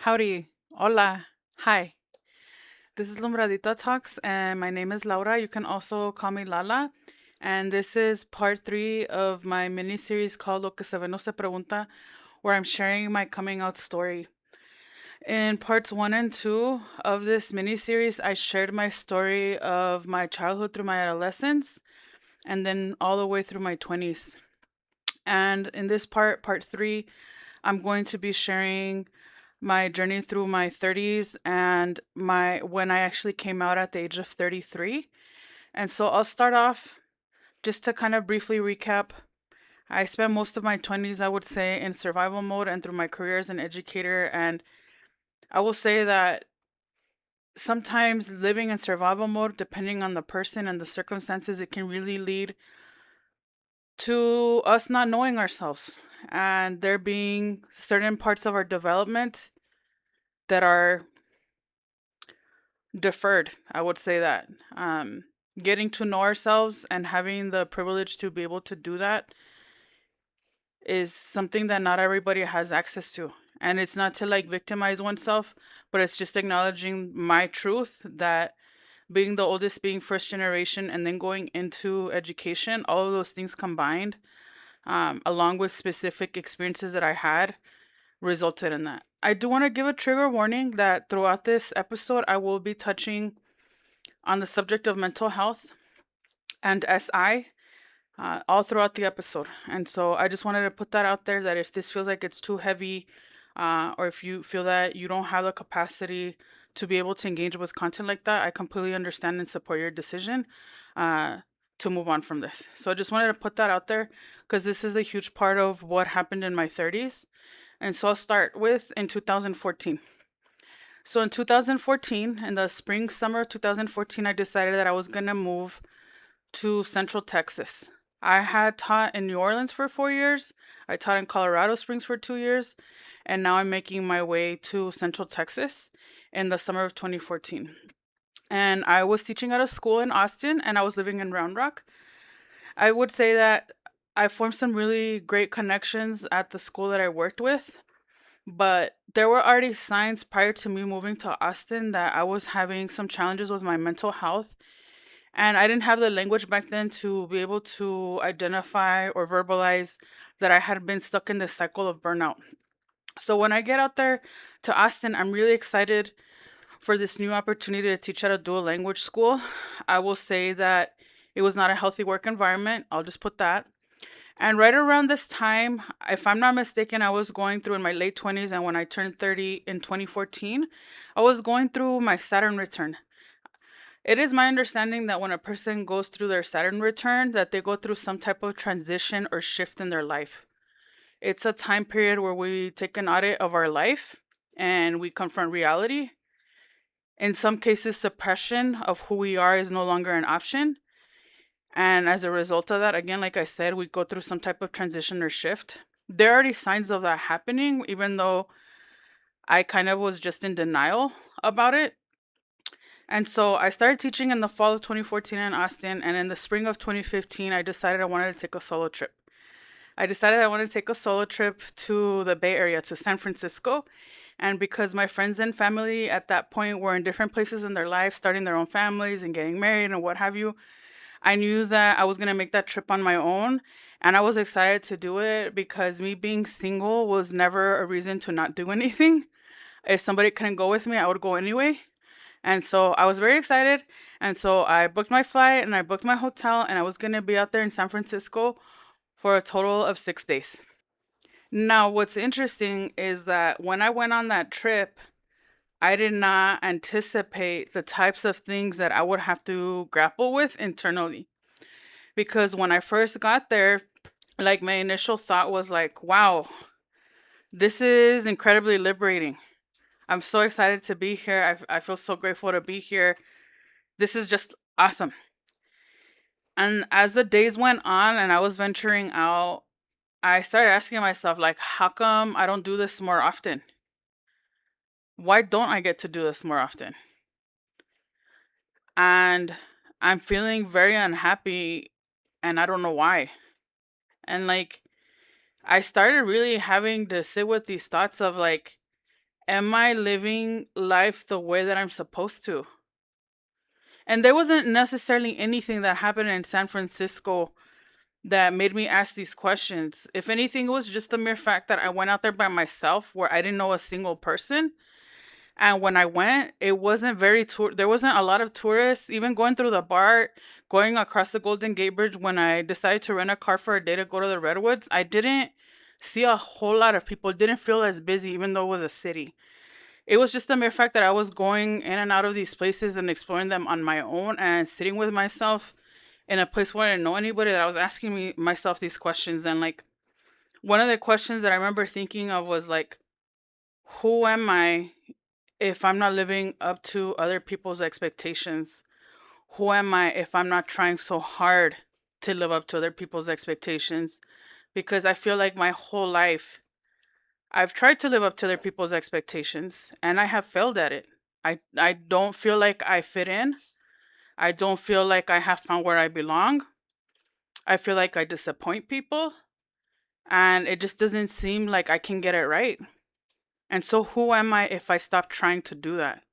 Howdy. Hola. Hi. This is Lumbradita Talks, and my name is Laura. You can also call me Lala. And this is part three of my mini series called Lo que se ve no se pregunta, where I'm sharing my coming out story. In parts one and two of this mini series, I shared my story of my childhood through my adolescence and then all the way through my 20s. And in this part three, I'm going to be sharing my journey through my 30s and my when I actually came out at the age of 33. And so I'll start off just to kind of briefly recap. I spent most of my 20s, I would say, in survival mode and through my career as an educator. And I will say that sometimes living in survival mode, depending on the person and the circumstances, it can really lead to us not knowing ourselves and there being certain parts of our development that are deferred. I would say that. Getting to know ourselves and having the privilege to be able to do that is something that not everybody has access to. And it's not to like victimize oneself, but it's just acknowledging my truth that being the oldest, being first generation, and then going into education, all of those things combined, along with specific experiences that I had, resulted in that. I do want to give a trigger warning that throughout this episode, I will be touching on the subject of mental health and SI all throughout the episode. And so I just wanted to put that out there that if this feels like it's too heavy, or if you feel that you don't have the capacity to be able to engage with content like that, I completely understand and support your decision uh, to move on from this. So I just wanted to put that out there because this is a huge part of what happened in my 30s. And so I'll start with in 2014. So in 2014, in the spring, summer of 2014, I decided that I was going to move to Central Texas. I had taught in New Orleans for 4 years. I taught in Colorado Springs for 2 years. And now I'm making my way to Central Texas in the summer of 2014. And I was teaching at a school in Austin and I was living in Round Rock. I would say that I formed some really great connections at the school that I worked with. But there were already signs prior to me moving to Austin that I was having some challenges with my mental health. And I didn't have the language back then to be able to identify or verbalize that I had been stuck in this cycle of burnout. So when I get out there to Austin, I'm really excited for this new opportunity to teach at a dual language school. I will say that it was not a healthy work environment. I'll just put that. And right around this time, if I'm not mistaken, I was going through in my late 20s. And when I turned 30 in 2014, I was going through my Saturn return. It is my understanding that when a person goes through their Saturn return, that they go through some type of transition or shift in their life. It's a time period where we take an audit of our life and we confront reality. In some cases, suppression of who we are is no longer an option. And as a result of that, again, like I said, we go through some type of transition or shift. There are already signs of that happening, even though I kind of was just in denial about it. And so I started teaching in the fall of 2014 in Austin. And in the spring of 2015, I decided I wanted to take a solo trip. I decided I wanted to take a solo trip to the Bay Area, to San Francisco. And because my friends and family at that point were in different places in their life, starting their own families and getting married and what have you, I knew that I was going to make that trip on my own. And I was excited to do it because me being single was never a reason to not do anything. If somebody couldn't go with me, I would go anyway. And so I was very excited. And so I booked my flight and I booked my hotel, and I was going to be out there in San Francisco for a total of 6 days. Now, what's interesting is that when I went on that trip, I did not anticipate the types of things that I would have to grapple with internally. Because when I first got there, like my initial thought was like, wow, this is incredibly liberating. I'm so excited to be here. I feel so grateful to be here. This is just awesome. And as the days went on and I was venturing out, I started asking myself, like, how come I don't do this more often? Why don't I get to do this more often? And I'm feeling very unhappy and I don't know why. And like, I started really having to sit with these thoughts of like, Am I living life the way that I'm supposed to? And there wasn't necessarily anything that happened in San Francisco that made me ask these questions. If anything, it was just the mere fact that I went out there by myself where I didn't know a single person. And when I went, it wasn't there wasn't a lot of tourists, even going through the bar, going across the Golden Gate Bridge. When I decided to rent a car for a day to go to the Redwoods, I didn't see a whole lot of people. It didn't feel as busy, even though it was a city. It was just the mere fact that I was going in and out of these places and exploring them on my own and sitting with myself in a place where I didn't know anybody, that I was asking me myself these questions. And like, one of the questions that I remember thinking of was like, who am I if I'm not living up to other people's expectations? Who am I if I'm not trying so hard to live up to other people's expectations? Because I feel like my whole life I've tried to live up to other people's expectations and I have failed at it. I don't feel like I fit in. I don't feel like I have found where I belong. I feel like I disappoint people and it just doesn't seem like I can get it right. And so, who am I if I stop trying to do that?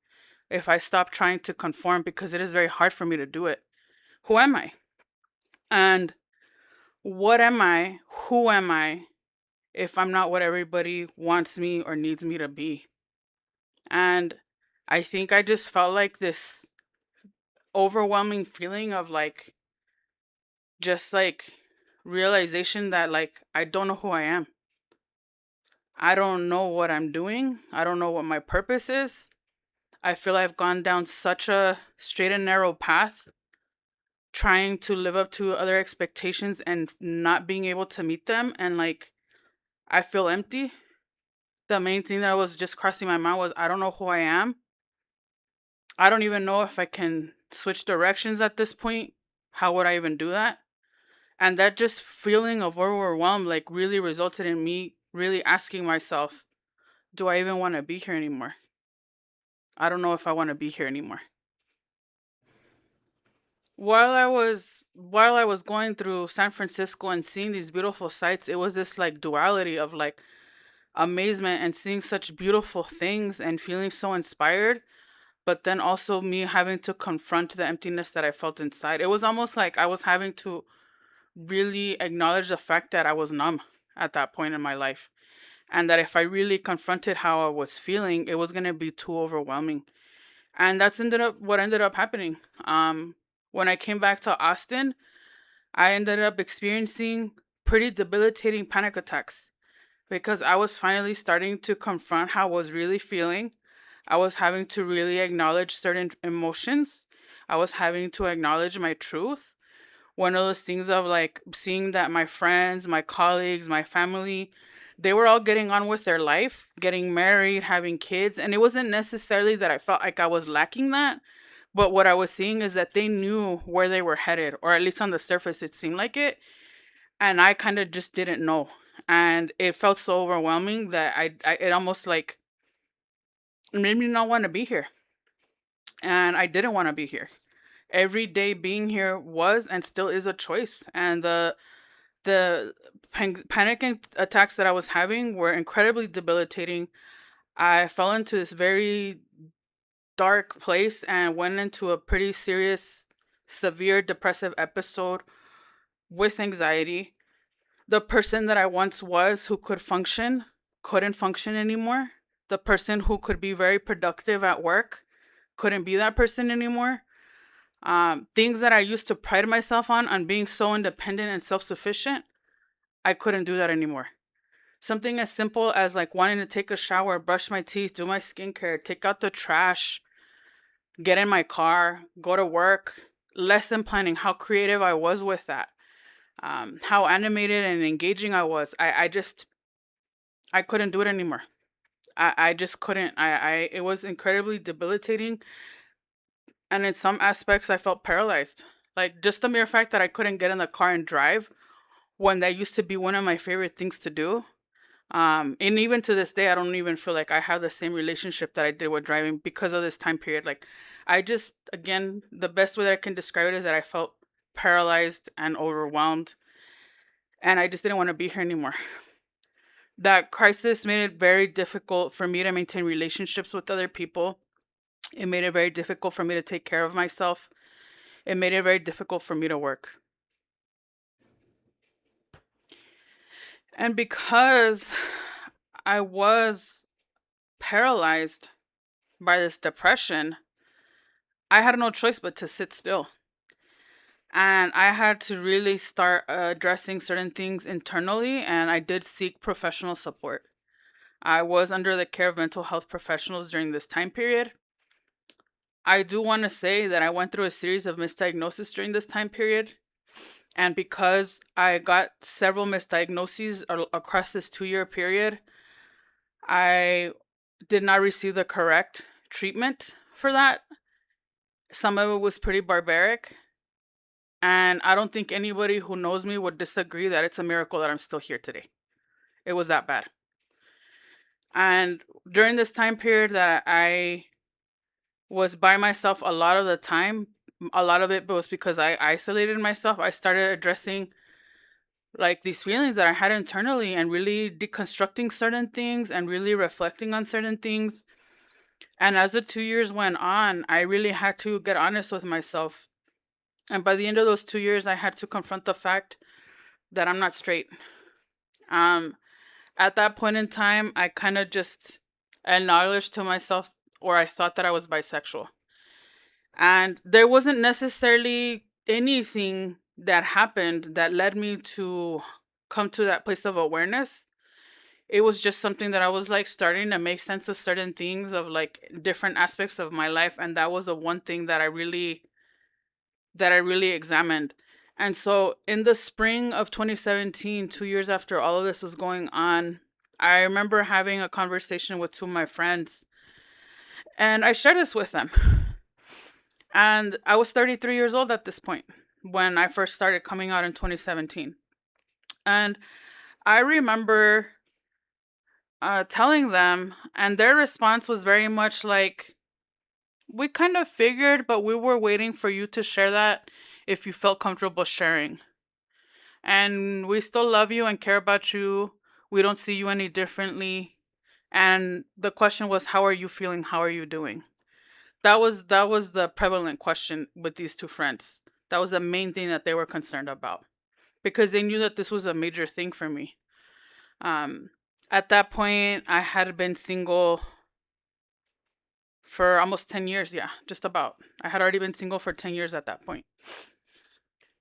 If I stop trying to conform, because it is very hard for me to do it? Who am I? And what am I? Who am I if I'm not what everybody wants me or needs me to be? And I think I just felt like this overwhelming feeling of like, just like realization that like I don't know who I am. I don't know what I'm doing. I don't know what my purpose is. I feel I've gone down such a straight and narrow path trying to live up to other expectations and not being able to meet them. And like, I feel empty. The main thing that was just crossing my mind was I don't know who I am. I don't even know if I can switch directions at this point. How would I even do that? And that just feeling of overwhelmed like really resulted in me really asking myself, do I even want to be here anymore? I don't know if I want to be here anymore. While I was going through San Francisco and seeing these beautiful sights, it was this like duality of like amazement and seeing such beautiful things and feeling so inspired, but then also me having to confront the emptiness that I felt inside. It was almost like I was having to really acknowledge the fact that I was numb at that point in my life. And that if I really confronted how I was feeling, it was gonna be too overwhelming. And that's ended up what ended up happening. When I came back to Austin, I ended up experiencing pretty debilitating panic attacks because I was finally starting to confront how I was really feeling. I was having to really acknowledge certain emotions. I was having to acknowledge my truth. One of those things of like seeing that my friends, my colleagues, my family, they were all getting on with their life, getting married, having kids. And it wasn't necessarily that I felt like I was lacking that. But what I was seeing is that they knew where they were headed, or at least on the surface, it seemed like it. And I kind of just didn't know. And it felt so overwhelming that it almost like made me not want to be here. And I didn't want to be here. Every day being here was and still is a choice. And the panic attacks that I was having were incredibly debilitating. I fell into this very dark place and went into a pretty serious, severe depressive episode with anxiety. The person that I once was who could function couldn't function anymore. The person who could be very productive at work couldn't be that person anymore. Things that I used to pride myself on being so independent and self sufficient, I couldn't do that anymore. Something as simple as like wanting to take a shower, brush my teeth, do my skincare, take out the trash, get in my car, go to work, lesson planning, how creative I was with that, how animated and engaging I was. I couldn't do it anymore. I just couldn't. It was incredibly debilitating. And in some aspects, I felt paralyzed. Like just the mere fact that I couldn't get in the car and drive when that used to be one of my favorite things to do. And even to this day, I don't even feel like I have the same relationship that I did with driving because of this time period. Like, I just, again, the best way that I can describe it is that I felt paralyzed and overwhelmed, and I just didn't want to be here anymore. That crisis made it very difficult for me to maintain relationships with other people. It made it very difficult for me to take care of myself. It made it very difficult for me to work. And because I was paralyzed by this depression, I had no choice but to sit still. And I had to really start addressing certain things internally, and I did seek professional support. I was under the care of mental health professionals during this time period. I do want to say that I went through a series of misdiagnoses during this time period. And because I got several misdiagnoses across this 2 year period, I did not receive the correct treatment for that. Some of it was pretty barbaric. And I don't think anybody who knows me would disagree that it's a miracle that I'm still here today. It was that bad. And during this time period that I was by myself a lot of the time, a lot of it was because I isolated myself. I started addressing like these feelings that I had internally and really deconstructing certain things and really reflecting on certain things. And as the 2 years went on, I really had to get honest with myself. And by the end of those 2 years, I had to confront the fact that I'm not straight. Um, at that point in time, I kind of just acknowledged to myself, or I thought that I was bisexual. And there wasn't necessarily anything that happened that led me to come to that place of awareness. It was just something that I was like starting to make sense of certain things of like different aspects of my life, and that was the one thing that I really examined. And so in the spring of 2017, 2 years after all of this was going on, I remember having a conversation with two of my friends, and I shared this with them. And I was 33 years old at this point when I first started coming out in 2017. And I remember telling them, and their response was very much like, we kind of figured, but we were waiting for you to share that if you felt comfortable sharing. And we still love you and care about you. We don't see you any differently. And the question was, how are you feeling? How are you doing? That was the prevalent question with these two friends. That was the main thing that they were concerned about because they knew that this was a major thing for me. Um, at that point, I had been single for almost 10 years. Yeah, just about. I had already been single for 10 years at that point.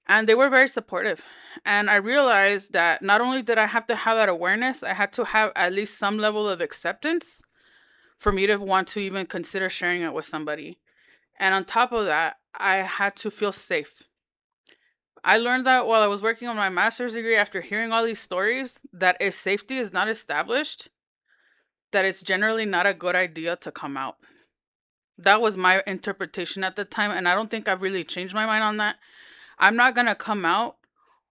And they were very supportive. And I realized that not only did I have to have that awareness, I had to have at least some level of acceptance for me to want to even consider sharing it with somebody. And on top of that, I had to feel safe. I learned that while I was working on my master's degree after hearing all these stories that if safety is not established, that it's generally not a good idea to come out. That was my interpretation at the time, and I don't think I've really changed my mind on that. I'm not going to come out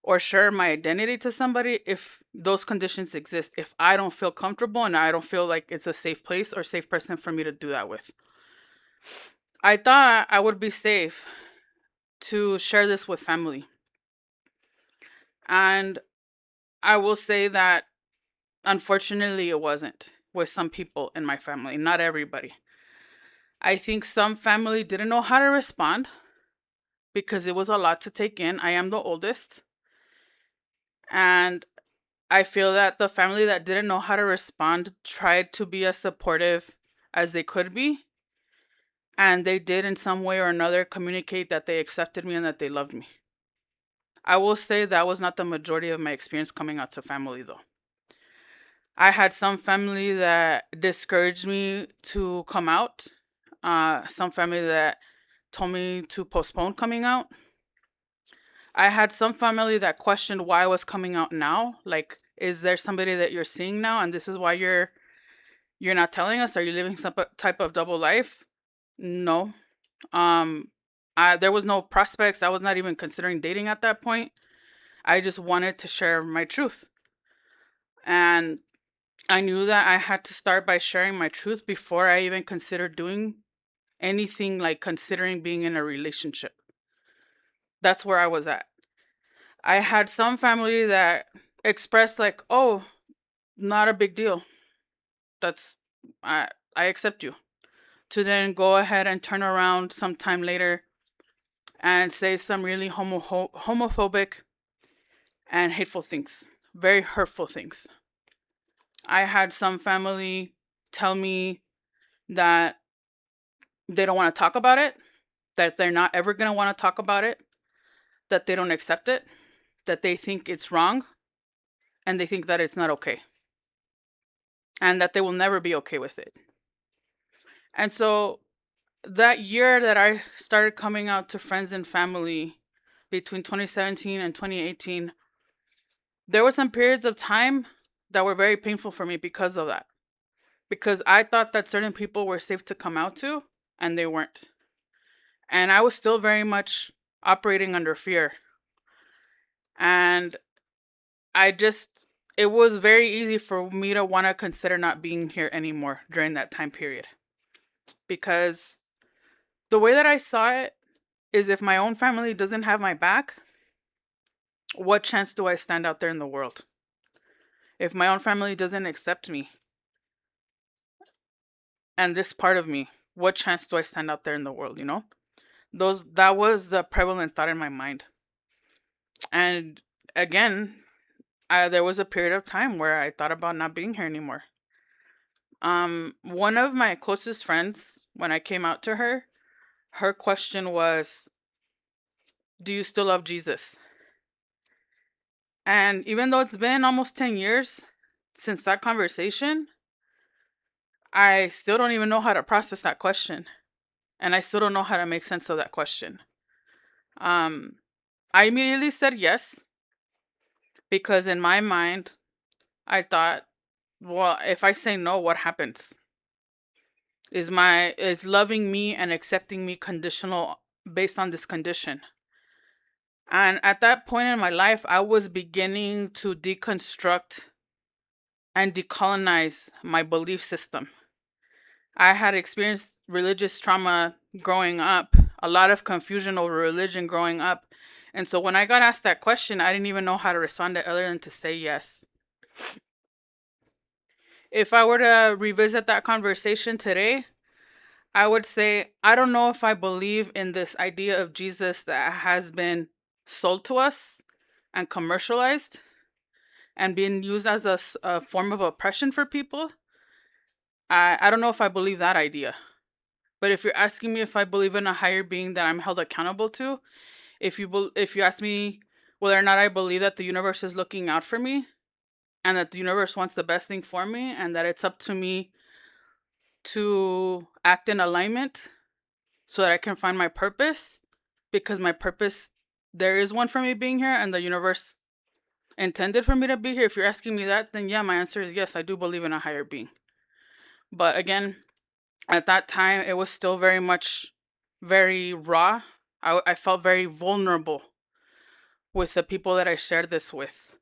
or share my identity to somebody if those conditions exist, if I don't feel comfortable and I don't feel like it's a safe place or safe person for me to do that with. I thought I would be safe to share this with family. And I will say that unfortunately it wasn't with some people in my family, not everybody. I think some family didn't know how to respond because it was a lot to take in. I am the oldest. And I feel that the family that didn't know how to respond tried to be as supportive as they could be. And they did, in some way or another, communicate that they accepted me and that they loved me. I will say that was not the majority of my experience coming out to family, though. I had some family that discouraged me to come out, some family that told me to postpone coming out. I had some family that questioned why I was coming out now. Like, is there somebody that you're seeing now, and this is why you're not telling us? Are you living some type of double life? No. Um, there was no prospects. I was not even considering dating at that point. I just wanted to share my truth, and I knew that I had to start by sharing my truth before I even considered doing anything like considering being in a relationship. That's where I was at. I had some family that expressed like, "Oh, not a big deal. That's I I accept you. To then go ahead and turn around sometime later and say some really homophobic and hateful things, very hurtful things. I had some family tell me that they don't want to talk about it, that they're not ever going to want to talk about it, that they don't accept it, that they think it's wrong, and they think that it's not okay, and that they will never be okay with it. And so that year that I started coming out to friends and family between 2017 and 2018, there were some periods of time that were very painful for me because of that. Because I thought that certain people were safe to come out to, and they weren't. And I was still very much operating under fear. And I just, it was very easy for me to want to consider not being here anymore during that time period. Because the way that I saw it is, if my own family doesn't have my back, what chance do I stand out there in the world? If my own family doesn't accept me and this part of me, what chance do I stand out there in the world, you know? That was the prevalent thought in my mind. And again, there was a period of time where I thought about not being here anymore. One of my closest friends, when I came out to her, her question was, "Do you still love Jesus?" And even though it's been almost 10 years since that conversation, I still don't even know how to process that question. And I still don't know how to make sense of that question. Um, I immediately said yes, because in my mind, I thought, well, if I say no, what happens? Is loving me and accepting me conditional based on this condition? And at that point in my life, I was beginning to deconstruct and decolonize my belief system. I had experienced religious trauma growing up, a lot of confusion over religion growing up. And so when I got asked that question, I didn't even know how to respond to other than to say yes. If I were to revisit that conversation today, I would say, I don't know if I believe in this idea of Jesus that has been sold to us and commercialized and being used as a form of oppression for people. I don't know if I believe that idea. But if you're asking me if I believe in a higher being that I'm held accountable to, if you ask me whether or not I believe that the universe is looking out for me and that the universe wants the best thing for me and that it's up to me to act in alignment so that I can find my purpose, because my purpose, there is one for me being here and the universe intended for me to be here. If you're asking me that, then yeah, my answer is yes, I do believe in a higher being. But again, at that time, it was still very much very raw. I felt very vulnerable with the people that I shared this with,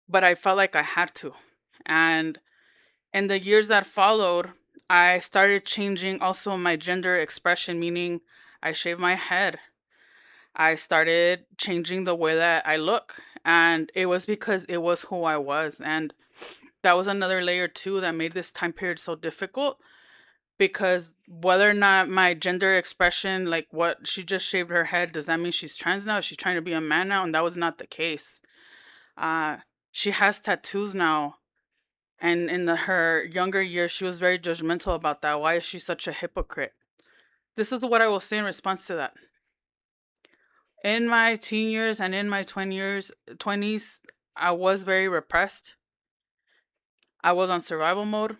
but I felt like I had to. And in the years that followed, I started changing also my gender expression, meaning I shaved my head. I started changing the way that I look. And it was because it was who I was. And that was another layer too that made this time period so difficult, because whether or not my gender expression, like what she just shaved her head, does that mean she's trans now? Is she trying to be a man now? And that was not the case. Uh, she has tattoos now. And in her younger years, she was very judgmental about that. Why is she such a hypocrite? This is what I will say in response to that. In my teen years and in my 20s, I was very repressed. I was on survival mode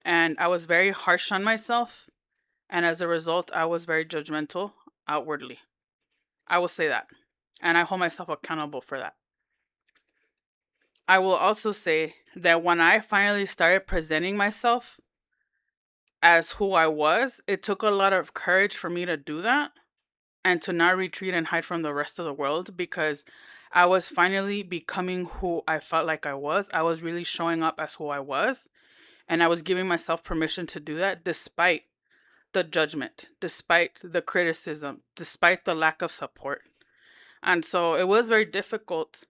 and I was very harsh on myself. And as a result, I was very judgmental outwardly. I will say that. And I hold myself accountable for that. I will also say that when I finally started presenting myself as who I was, it took a lot of courage for me to do that and to not retreat and hide from the rest of the world, because I was finally becoming who I felt like I was. I was really showing up as who I was. And I was giving myself permission to do that despite the judgment, despite the criticism, despite the lack of support. And so it was very difficult,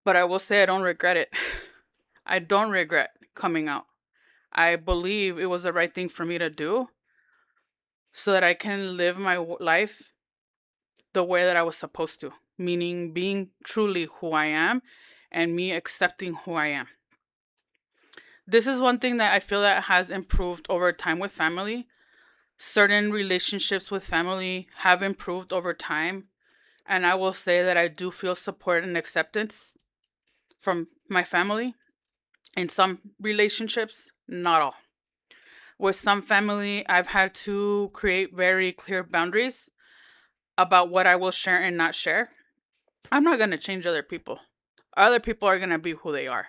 but I will say I don't regret it. I don't regret coming out. I believe it was the right thing for me to do so that I can live my life the way that I was supposed to, meaning being truly who I am and me accepting who I am. This is one thing that I feel that has improved over time with family. Certain relationships with family have improved over time, and I will say that I do feel support and acceptance from my family. In some relationships, not all. With some family, I've had to create very clear boundaries about what I will share and not share. I'm not going to change other people. Other people are going to be who they are.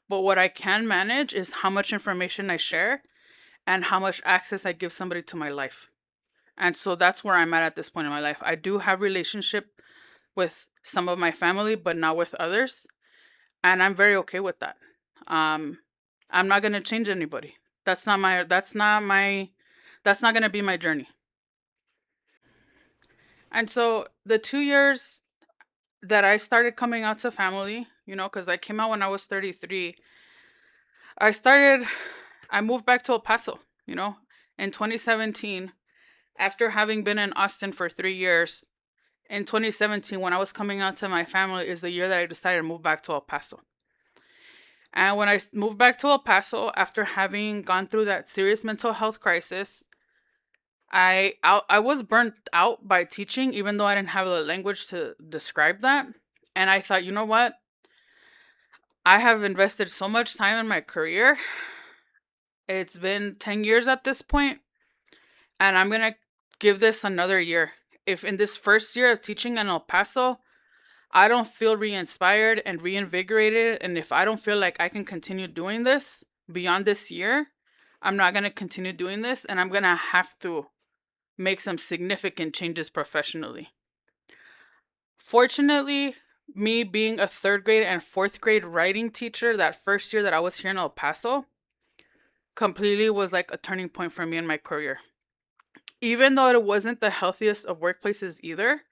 But what I can manage is how much information I share and how much access I give somebody to my life. And so that's where I'm at this point in my life. I do have relationship with some of my family, but not with others, and I'm very okay with that. Um, I'm not gonna change anybody. That's not my. That's not my. That's not gonna be my journey. And so the 2 years that I started coming out to family, because I came out when I was 33. I started. I moved back to El Paso. In 2017, after having been in Austin for 3 years. In 2017, when I was coming out to my family, is the year that I decided to move back to El Paso. And when I moved back to El Paso, after having gone through that serious mental health crisis, I was burnt out by teaching, even though I didn't have the language to describe that. And I thought, you know what? I have invested so much time in my career. It's been 10 years at this point, and I'm going to give this another year. If in this first year of teaching in El Paso, I don't feel re inspired and reinvigorated, and if I don't feel like I can continue doing this beyond this year, I'm not going to continue doing this, and I'm going to have to make some significant changes professionally. Fortunately, me being a third grade and fourth grade writing teacher that first year that I was here in El Paso completely was like a turning point for me in my career. Even though it wasn't the healthiest of workplaces either,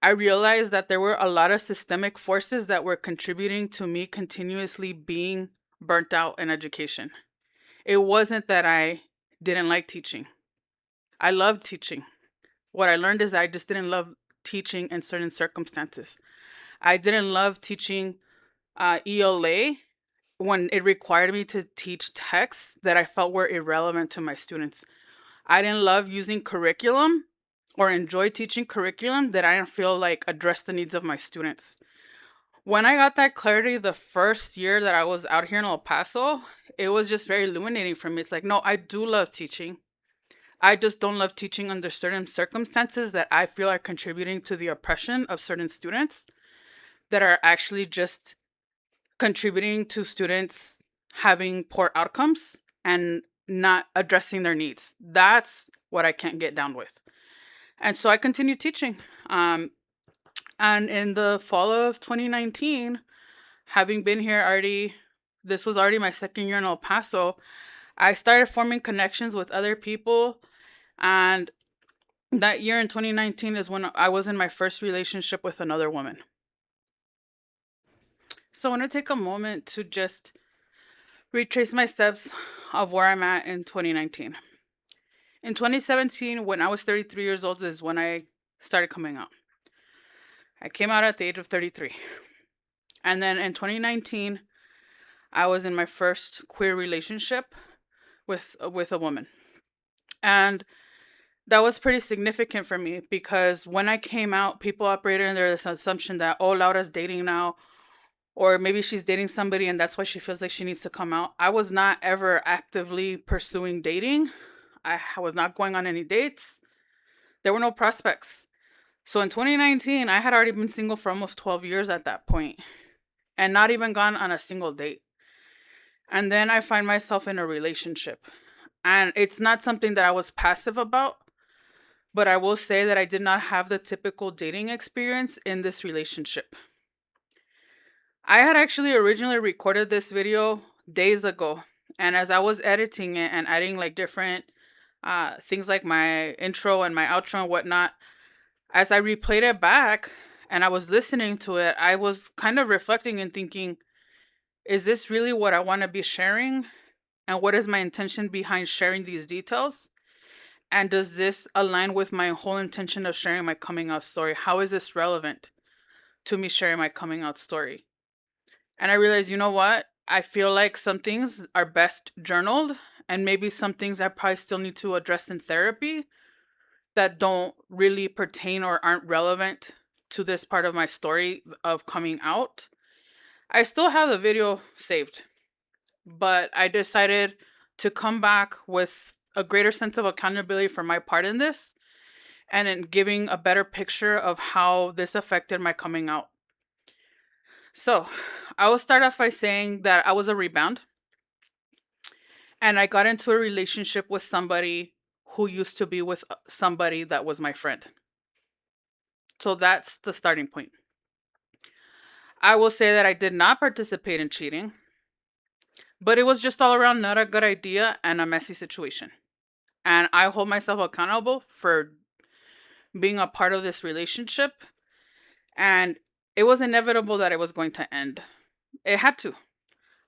I realized that there were a lot of systemic forces that were contributing to me continuously being burnt out in education. It wasn't that I didn't like teaching. I loved teaching. What I learned is that I just didn't love teaching in certain circumstances. I didn't love teaching ELA when it required me to teach texts that I felt were irrelevant to my students. I didn't love using curriculum or enjoy teaching curriculum that I didn't feel like addressed the needs of my students. When I got that clarity the first year that I was out here in El Paso, it was just very illuminating for me. It's like, no, I do love teaching. I just don't love teaching under certain circumstances that I feel are contributing to the oppression of certain students that are actually just contributing to students having poor outcomes and not addressing their needs. That's what I can't get down with. And so I continued teaching. And in the fall of 2019, having been here already, this was already my second year in El Paso, I started forming connections with other people. And that year in 2019 is when I was in my first relationship with another woman. So I want to take a moment to just retrace my steps of where I'm at in 2019. In 2017, when I was 33 years old, is when I started coming out. I came out at the age of 33. And then in 2019, I was in my first queer relationship with a woman. And that was pretty significant for me because when I came out, people operated under this assumption that, oh, Laura's dating now, or maybe she's dating somebody and that's why she feels like she needs to come out. I was not ever actively pursuing dating. I was not going on any dates. There were no prospects. So in 2019, I had already been single for almost 12 years at that point and not even gone on a single date. And then I find myself in a relationship. And it's not something that I was passive about, but I will say that I did not have the typical dating experience in this relationship. I had actually originally recorded this video days ago. And as I was editing it and adding like different things like my intro and my outro and whatnot, as I replayed it back and I was listening to it, I was kind of reflecting and thinking, Is this really what I want to be sharing? And what is my intention behind sharing these details? And does this align with my whole intention of sharing my coming out story? How is this relevant to me sharing my coming out story? And I realized, you know what? I feel like some things are best journaled, and maybe some things I probably still need to address in therapy that don't really pertain or aren't relevant to this part of my story of coming out. I still have the video saved, but I decided to come back with a greater sense of accountability for my part in this and in giving a better picture of how this affected my coming out. So, I will start off by saying that I was a rebound and I got into a relationship with somebody who used to be with somebody that was my friend. So, that's the starting point. I will say that I did not participate in cheating, but it was just all around not a good idea and a messy situation. And I hold myself accountable for being a part of this relationship. And it was inevitable that it was going to end. It had to.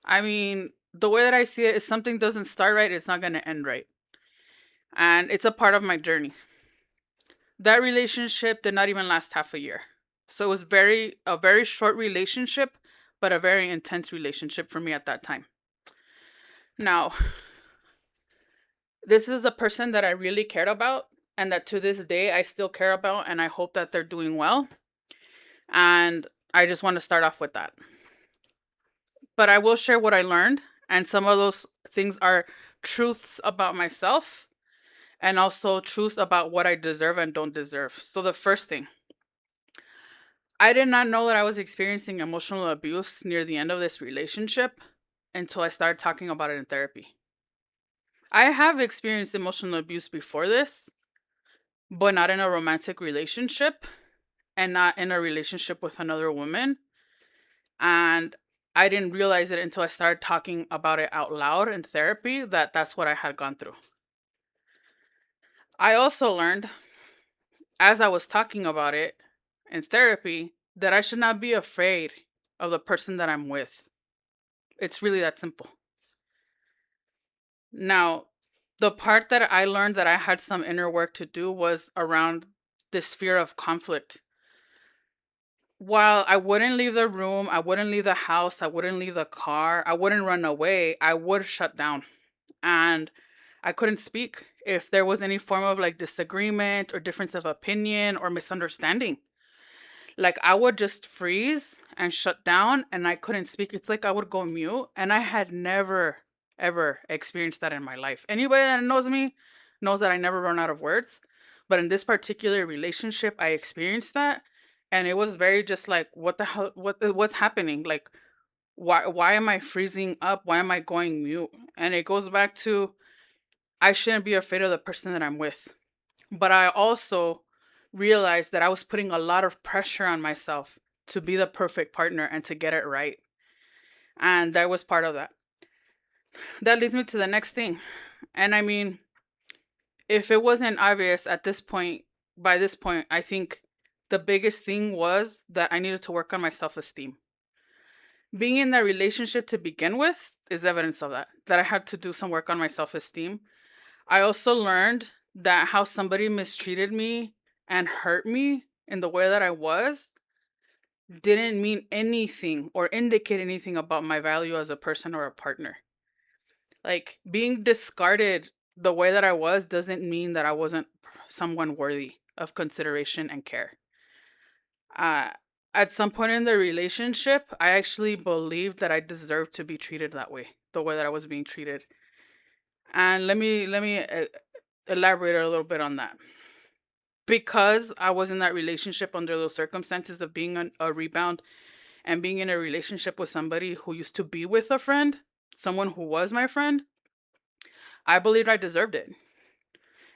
I mean, the way that I see it is something doesn't start right, it's not going to end right. And it's a part of my journey. That relationship did not even last half a year. So it was a very short relationship, but a very intense relationship for me at that time. Now, this is a person that I really cared about and that to this day I still care about, and I hope that they're doing well. And I just want to start off with that. But I will share what I learned, and some of those things are truths about myself and also truths about what I deserve and don't deserve. So, the first thing, I did not know that I was experiencing emotional abuse near the end of this relationship until I started talking about it in therapy. I have experienced emotional abuse before this, but not in a romantic relationship and not in a relationship with another woman. And I didn't realize it until I started talking about it out loud in therapy that that's what I had gone through. I also learned as I was talking about it in therapy that I should not be afraid of the person that I'm with. It's really that simple. Now, the part that I learned that I had some inner work to do was around this fear of conflict. While I wouldn't leave the room, I wouldn't leave the house, I wouldn't leave the car, I wouldn't run away, I would shut down. And I couldn't speak if there was any form of like disagreement or difference of opinion or misunderstanding. Like I would just freeze and shut down and I couldn't speak. It's like I would go mute, and I had never ever experienced that in my life. Anybody that knows me knows that I never run out of words. But in this particular relationship, I experienced that, and it was very just like what the hell, what's happening? Like why am I freezing up? Why am I going mute? And it goes back to I shouldn't be afraid of the person that I'm with. But I also realized that I was putting a lot of pressure on myself to be the perfect partner and to get it right. And that was part of that. That leads me to the next thing. And I mean, if it wasn't obvious at this point, by this point, I think the biggest thing was that I needed to work on my self esteem. Being in that relationship to begin with is evidence of that I had to do some work on my self esteem. I also learned that how somebody mistreated me and hurt me in the way that I was didn't mean anything or indicate anything about my value as a person or a partner. Like being discarded the way that I was doesn't mean that I wasn't someone worthy of consideration and care. Uh, at some point in the relationship, I actually believed that I deserved to be treated that way, the way that I was being treated. And let me elaborate a little bit on that. Because I was in that relationship under those circumstances of being a rebound and being in a relationship with somebody who used to be with a friend, someone who was my friend, I believed I deserved it.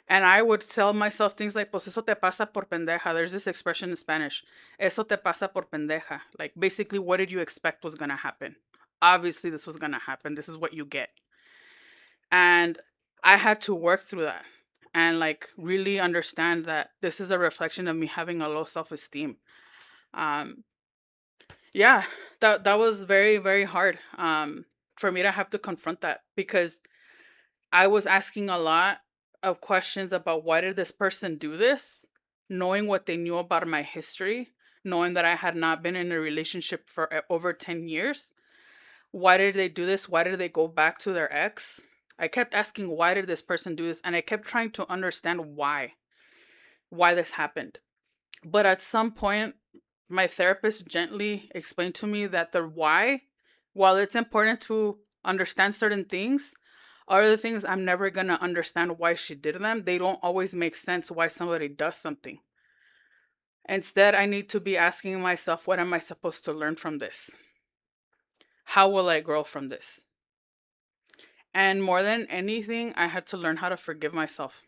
And I would tell myself things like, pues eso te pasa por pendeja. There's this expression in Spanish, eso te pasa por pendeja. Like, basically, what did you expect was going to happen? Obviously, this was going to happen. This is what you get. And I had to work through that and like really understand that this is a reflection of me having a low self-esteem. Um, Yeah, that was very, very hard for me to have to confront that, because I was asking a lot of questions about why did this person do this, knowing what they knew about my history, knowing that I had not been in a relationship for over 10 years. Why did they do this? Why did they go back to their ex? I kept asking, why did this person do this? And I kept trying to understand why this happened. But at some point, my therapist gently explained to me that the why, while it's important to understand certain things, other things I'm never going to understand why she did them. They don't always make sense why somebody does something. Instead, I need to be asking myself, what am I supposed to learn from this? How will I grow from this? And more than anything, I had to learn how to forgive myself.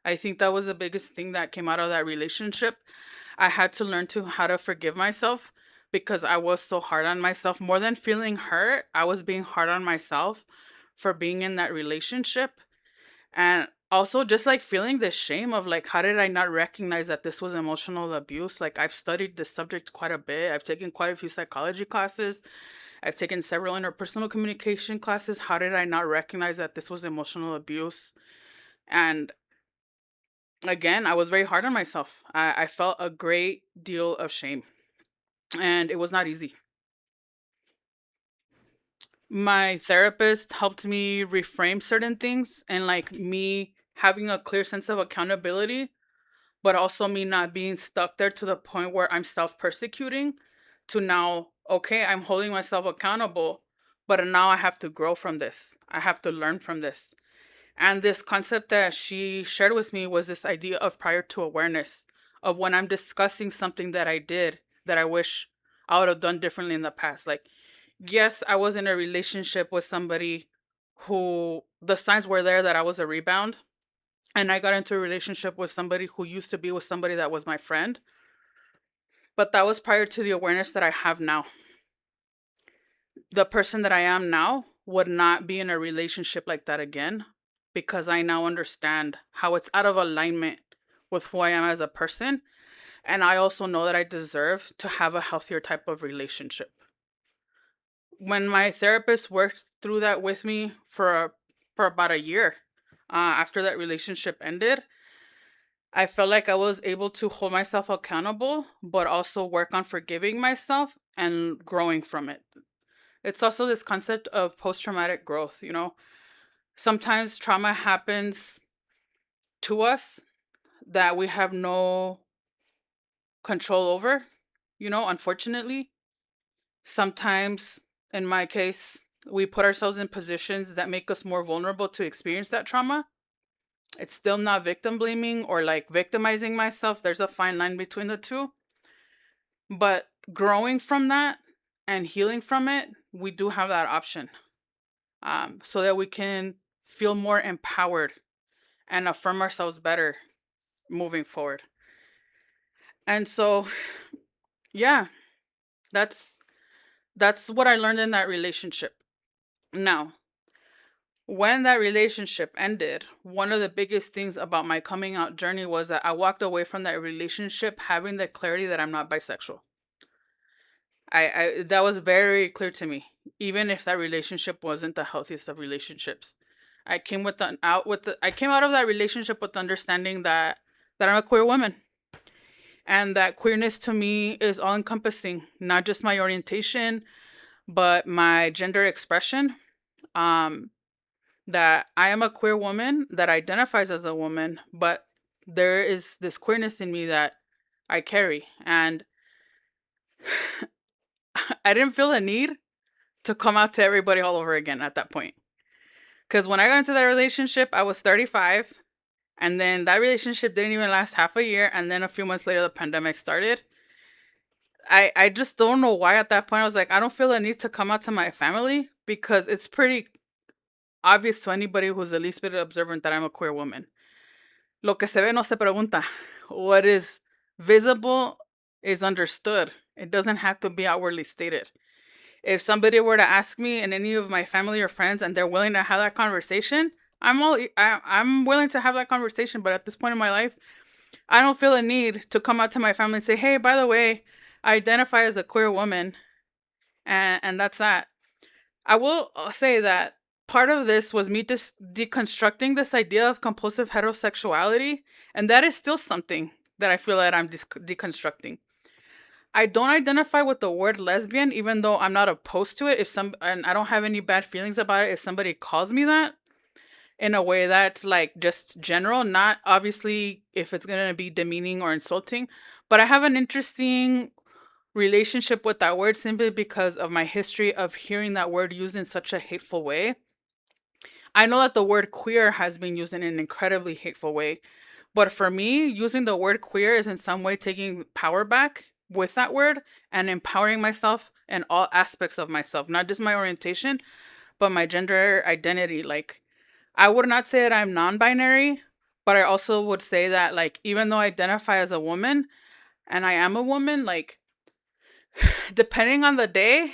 I think that was the biggest thing that came out of that relationship. I had to learn to how to forgive myself, because I was so hard on myself. More than feeling hurt, I was being hard on myself for being in that relationship. And also just like feeling the shame of like, how did I not recognize that this was emotional abuse? Like, I've studied this subject quite a bit. I've taken quite a few psychology classes. I've taken several interpersonal communication classes. How did I not recognize that this was emotional abuse? And again, I was very hard on myself. I felt a great deal of shame, and it was not easy. My therapist helped me reframe certain things, and like me having a clear sense of accountability, but also me not being stuck there to the point where I'm self persecuting, to now, okay, I'm holding myself accountable, but now I have to grow from this. I have to learn from this. And this concept that she shared with me was this idea of prior to awareness, of when I'm discussing something that I did that I wish I would have done differently in the past. Like, yes, I was in a relationship with somebody who the signs were there that I was a rebound. And I got into a relationship with somebody who used to be with somebody that was my friend. But that was prior to the awareness that I have now. The person that I am now would not be in a relationship like that again, because I now understand how it's out of alignment with who I am as a person. And I also know that I deserve to have a healthier type of relationship. When my therapist worked through that with me for about a year after that relationship ended, I felt like I was able to hold myself accountable, but also work on forgiving myself and growing from it. It's also this concept of post traumatic growth, you know? Sometimes trauma happens to us that we have no control over, unfortunately. Sometimes, in my case, we put ourselves in positions that make us more vulnerable to experience that trauma. It's still not victim blaming or like victimizing myself. There's a fine line between the two. But growing from that and healing from it, we do have that option, so that we can feel more empowered and affirm ourselves better moving forward. And so, yeah, that's that's what I learned in that relationship. Now, when that relationship ended, one of the biggest things about my coming out journey was that I walked away from that relationship having the clarity that I'm not bisexual. I that was very clear to me, even if that relationship wasn't the healthiest of relationships. I came out of that relationship with the understanding that I'm a queer woman, and that queerness to me is all encompassing, not just my orientation, but my gender expression. Um, that I am a queer woman that identifies as a woman, but there is this queerness in me that I carry. And I didn't feel a need to come out to everybody all over again at that point. Because when I got into that relationship, I was 35. And then that relationship didn't even last half a year. And then a few months later, the pandemic started. I just don't know why at that point I was like, I don't feel a need to come out to my family, because it's pretty obvious to anybody who's the least bit observant that I'm a queer woman. Lo que se ve no se pregunta. What is visible is understood. It doesn't have to be outwardly stated. If somebody were to ask me and any of my family or friends and they're willing to have that conversation, I'm willing to have that conversation. But at this point in my life, I don't feel a need to come out to my family and say, hey, by the way, I identify as a queer woman. And that's that. I will say that part of this was me deconstructing this idea of compulsive heterosexuality, and that is still something that I feel that I'm deconstructing. I don't identify with the word lesbian, even though I'm not opposed to it. If some, and I don't have any bad feelings about it if somebody calls me that in a way that's like just general, not obviously if it's gonna be demeaning or insulting. But I have an interesting relationship with that word simply because of my history of hearing that word used in such a hateful way. I know that the word queer has been used in an incredibly hateful way, but for me, using the word queer is in some way taking power back with that word and empowering myself in all aspects of myself, not just my orientation, but my gender identity. Like, I would not say that I'm non binary, but I also would say that, like, even though I identify as a woman and I am a woman, like, depending on the day,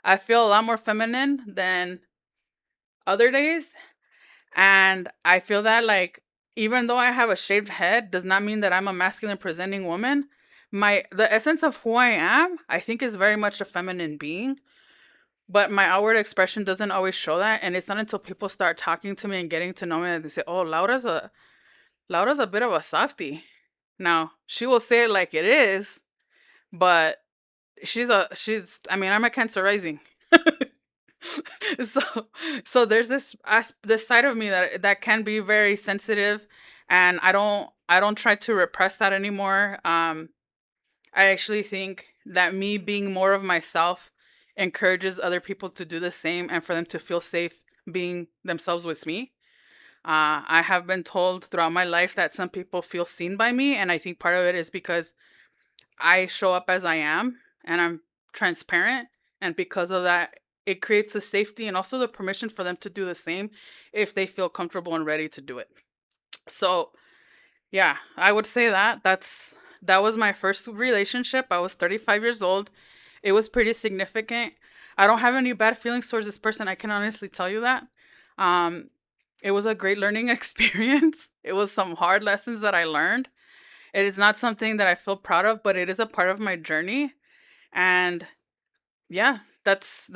I feel a lot more feminine than other days. And I feel that, like, even though I have a shaved head, does not mean that I'm a masculine presenting woman. The essence of who I am, I think, is very much a feminine being. But my outward expression doesn't always show that. And it's not until people start talking to me and getting to know me that they say, "Oh, Laura's a bit of a softie." Now, she will say it like it is, but she's I mean, I'm a Cancer rising. so so there's this side of me that can be very sensitive, and I don't try to repress that anymore. I actually think that me being more of myself encourages other people to do the same and for them to feel safe being themselves with me. I have been told throughout my life that some people feel seen by me, and I think part of it is because I show up as I am and I'm transparent. And because of that, it creates the safety and also the permission for them to do the same if they feel comfortable and ready to do it. So, yeah, I would say that was my first relationship. I was 35 years old. It was pretty significant. I don't have any bad feelings towards this person. I can honestly tell you that. Um, it was a great learning experience. It was some hard lessons that I learned. It is not something that I feel proud of, but it is a part of my journey. And yeah, that's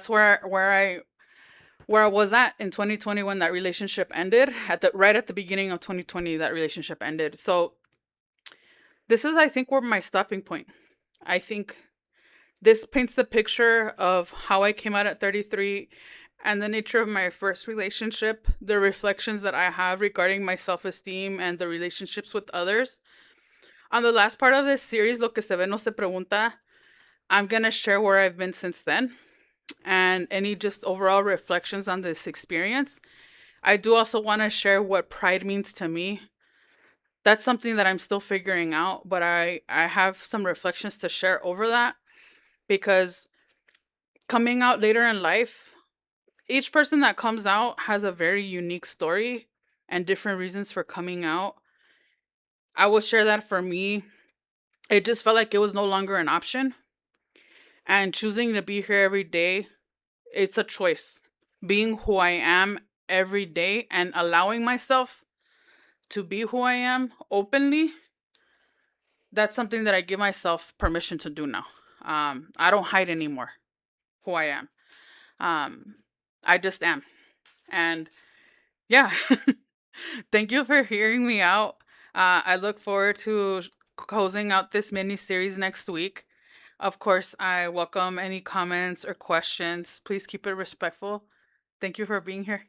where I was at in 2020 when that relationship ended. At the right at the beginning of 2020, that relationship ended. So this is, I think, where my stopping point. I think this paints the picture of how I came out at 33 and the nature of my first relationship, the reflections that I have regarding my self esteem and the relationships with others. On the last part of this series, Lo que se ve no se pregunta, I'm going to share where I've been since then and any just overall reflections on this experience. I do also want to share what pride means to me. That's something that I'm still figuring out, but I have some reflections to share over that because coming out later in life, each person that comes out has a very unique story and different reasons for coming out. I will share that for me, it just felt like it was no longer an option. And choosing to be here every day, it's a choice. Being who I am every day and allowing myself to be who I am openly, that's something that I give myself permission to do now. I don't hide anymore who I am. Um, I just am. And yeah, thank you for hearing me out. I look forward to closing out this mini series next week. Of course, I welcome any comments or questions. Please keep it respectful. Thank you for being here.